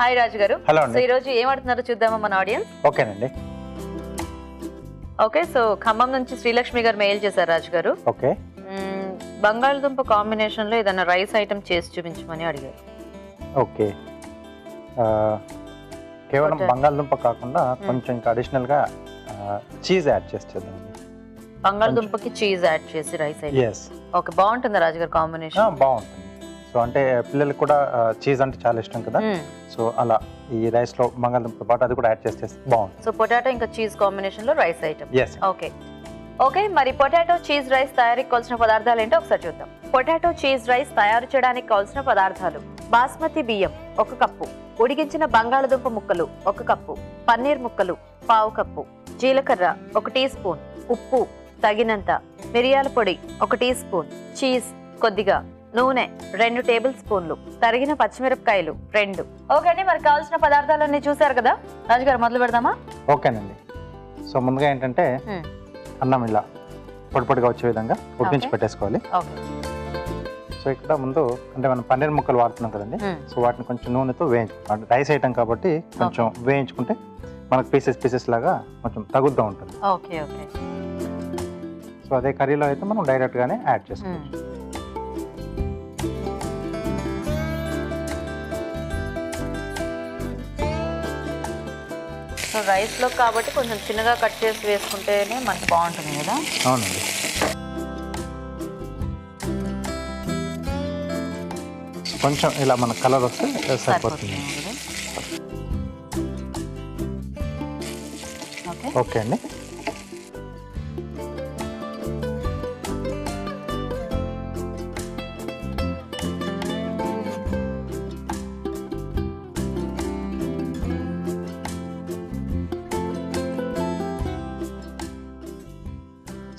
Hi రాజు గారు. Hello so ఈ రోజు ఏం ఆడుతున్నారో చూద్దామా మన ఆడియన్స్? ఓకేనండి. ఓకే, సో ఖమ్మం నుంచి శ్రీలక్ష్మి గారు మెయిల్ చేశారు రాజు గారు. ఓకే. బంగాళదుంప కాంబినేషన్ లో ఏదైనా రైస్ ఐటమ్ చేసి చూపించమని అడిగారు. ఓకే, కేవలం బంగాళదుంప కాకుండా కొంచెం ఇంకా అడిషనల్ గా చీజ్ యాడ్ చేద్దాం. బంగాళదుంపకి చీజ్ యాడ్ చేసి రైస్ ఐటమ్. ఎస్. ఓకే, బాగుంటుందా రాజు గారు కాంబినేషన్? బాగుంటుంది. సో అంటే పిల్లలకు కూడా చీజ్ అంటే చాలా ఇష్టం కదా, సో అలా ఈ రైస్ లో బంగాళదుంప పాటు అది కూడా యాడ్ చేస్తే బాగుంటుంది. సో పొటాటో ఇంకా చీజ్ కాంబినేషన్ లో rice item. Yes. Okay okay, మరి పొటాటో చీజ్ రైస్ తయారీకి కావాల్సిన పదార్థాలు ఏంటో ఒకసారి చూద్దాం. పొటాటో చీజ్ రైస్ తయారు చేయడానికి కావాల్సిన పదార్థాలు: బాస్మతి బియ్యం 1 కప్పు, ఉడికించిన బంగాళదుంప ముక్కలు 1 కప్పు, పన్నీర్ ముక్కలు 1/2 కప్పు, జీలకర్ర 1 టీ స్పూన్, ఉప్పు తగినంత, మిరియాల పొడి 1 టీ స్పూన్, చీజ్ కొద్దిగా, నూనె 2 టేబుల్ స్పూన్లు, తరిగిన పచ్చిమిరపకాయలు 2. ఓకే అండి, మరి కావాల్సిన పదార్థాలన్నీ చూసారు కదా రాజుగారు, మొదలు పెడదామా? ఓకేనండి. సో ముందుగా ఏంటంటే అన్నం ఇలా పొడి పొడిగా వచ్చే విధంగా ఉడికించి పెట్టేసుకోవాలి. సో ఇక్కడ ముందు అంటే మనం పన్నీర్ ముక్కలు వాడుతున్నాం కదండి, సో వాటిని కొంచెం నూనెతో వేయించుకుంటాం. రైస్ ఐటమ్ కాబట్టి కొంచెం వేయించుకుంటే మనకు పీసెస్ లాగా కొంచెం తగులుతూ ఉంటుంది. Okay okay. సో అదే కర్రీలో అయితే మనం డైరెక్ట్ గానే యాడ్ చేసుకోవచ్చు. సో రైస్ లో కాబట్టి కొంచెం చిన్నగా కట్ చేసి వేసుకుంటేనే మనకి బాగుంటుంది కదా. అవునండి. కొంచెం ఇలా మన కలర్ వస్తే సరిపోతుంది. ఓకే అండి.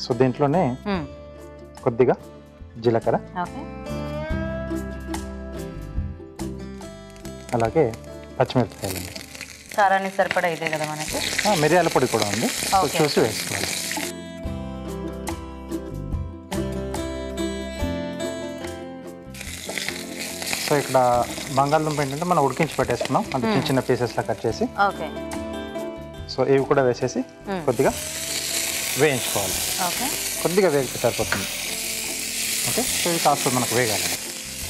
సో దీంట్లోనే కొద్దిగా జీలకర్ర, అలాగే పచ్చిమిరపకాయలు, కారానికి సరిపడా ఇదే కదా మనకి. మిరియాల పొడి కూడా ఉంది, చూసి వేసుకోవాలి. సో ఇక్కడ బంగాళదుంప ఏంటంటే మనం ఉడికించి పెట్టేసుకున్నాం, అంటే చిన్న చిన్న పీసెస్లా కట్ చేసి. సో ఇవి కూడా వేసేసి కొద్దిగా వేయించుకోవాలి. కొద్దిగా వేగితే సరిపోతుంది. ఓకే, సో ఇది కాస్త మనకు వేగాలి.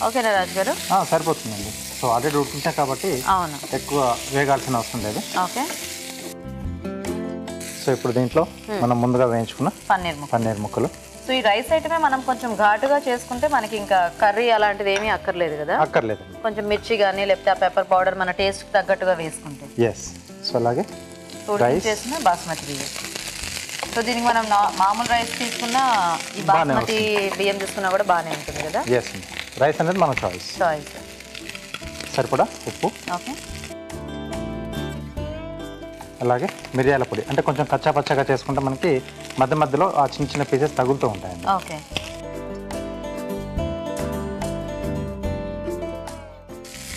ఓకేనా రాజు గారు? సరిపోతుందండి. సో ఆల్రెడీ ఉడికించాం కాబట్టి ఎక్కువ వేగాల్సిన అవసరం లేదు. ఓకే. సో ఇప్పుడు దీంట్లో మనం ముందుగా వేయించుకున్న పన్నీర్ ముక్కలు. సో ఈ రైస్ ఐటమే మనం కొంచెం ఘాటుగా చేసుకుంటే మనకి ఇంకా కర్రీ అలాంటిది ఏమీ అక్కర్లేదు కదా. అక్కర్లేదు. కొంచెం మిర్చి కానీ లేకపోతే పెప్పర్ పౌడర్ మన టేస్ట్ తగ్గట్టుగా వేసుకుంటే. ఎస్. సో అలాగే చేసిన బాస్మతి బియ్యం. సో దీనికి మనం మామూలు రైస్ తీసుకున్నా ఈ బాస్మతి బియ్యం తీసుకున్నా కూడా బాగానే ఉంటుంది కదా. ఎస్. రైస్ అనేది మన చాయిస్. సరిపడా ఉప్పు, అలాగే మిరియాల పొడి. అంటే కొంచెం కచ్చా పచ్చగా చేసుకుంటే మనకి మధ్య మధ్యలో ఆ చిన్న చిన్న పీసెస్ తగులుతూ ఉంటాయండి. ఓకే.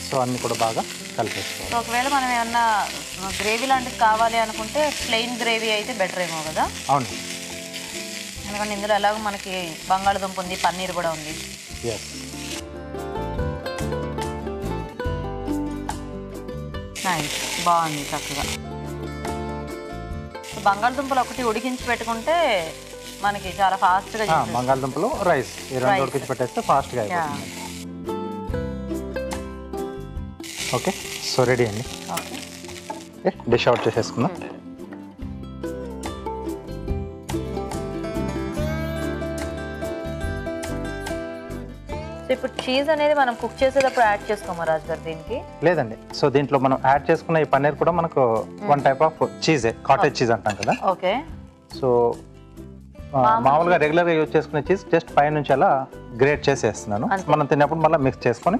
సో అన్ని కూడా బాగా కలిపేసుకోవాలి. సో ఒకవేళ మనం ఏమన్నా గ్రేవీ లాంటిది కావాలి అనుకుంటే ప్లెయిన్ గ్రేవీ అయితే బెటర్ ఏమో కదా. అవును, ఎందుకంటే ఇందులో ఎలాగో మనకి బంగాళదుంప ఉంది, పన్నీర్ కూడా ఉంది. బాగుంది చక్కగా. బంగాళదుంపలు ఒకటి ఉడికించి పెట్టుకుంటే మనకి చాలా ఫాస్ట్గా. బంగాళదుంపలు రైస్ ఉడికించి పెట్టేస్తే ఫాస్ట్గా అయిపోతుంది. ఓకే, సో రెడీ అండి. డిష్ అవుట్ చేసేసుకుందాం. ఇప్పుడు చీజ్ అనేది మనం కుక్ చేసేటప్పుడు యాడ్ చేసుకోమా రాజు గారు దీనికి? లేదండి. సో దీంట్లో మనం యాడ్ చేసుకున్న ఈ పన్నీర్ కూడా మనకు వన్ టైప్ ఆఫ్ చీజే, కాటేజ్ చీజ్ అంటాం కదా. ఓకే. సో మామూలుగా రెగ్యులర్గా యూజ్ చేసుకునే చీజ్ జస్ట్ పై నుంచి అలా గ్రేట్ చేసేస్తున్నాను. మనం తినేప్పుడు మళ్ళీ మిక్స్ చేసుకొని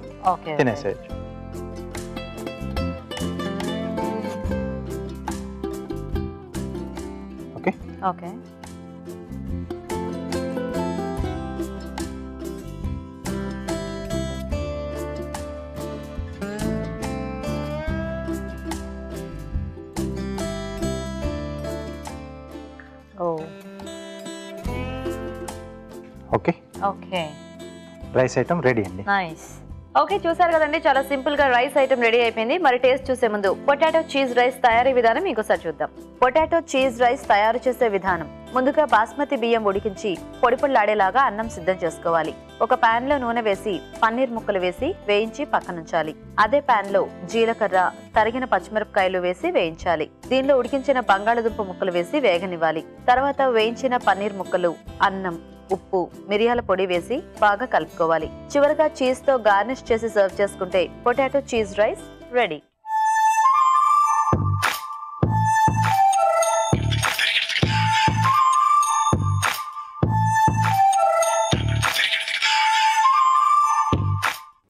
తినేసేయచ్చు. Okay. Okay. Okay. Okay, rice item ready అండి. నైస్. ఓకే, చూసారు కదండి, చాలా సింపుల్ గా రైస్ ఐటమ్ రెడీ అయిపోయింది. మరి టేస్ట్ చూసే ముందు పొటాటో చీజ్ రైస్ తయారీ విధానం ఇంకోసారి చూద్దాం. పొటాటో చీజ్ రైస్ తయారు చేసే విధానం: ముందుగా బాస్మతి బియ్యం ఉడికించి పొడిపొడిలాడేలాగా అన్నం సిద్ధం చేసుకోవాలి. ఒక పాన్ లో నూనె వేసి పన్నీర్ ముక్కలు వేసి వేయించి పక్కనుంచాలి. అదే పాన్ లో జీలకర్ర, తరిగిన పచ్చిమిరపకాయలు వేసి వేయించాలి. దీనిలో ఉడికించిన బంగాళదుంప ముక్కలు వేసి వేగనివ్వాలి. తర్వాత వేయించిన పన్నీర్ ముక్కలు, అన్నం, ఉప్పు, మిరియాల పొడి వేసి బాగా కలుపుకోవాలి. చివరగా చీజ్ తో గార్నిష్ చేసి సర్వ్ చేసుకుంటే పొటాటో చీజ్ రైస్ రెడీ.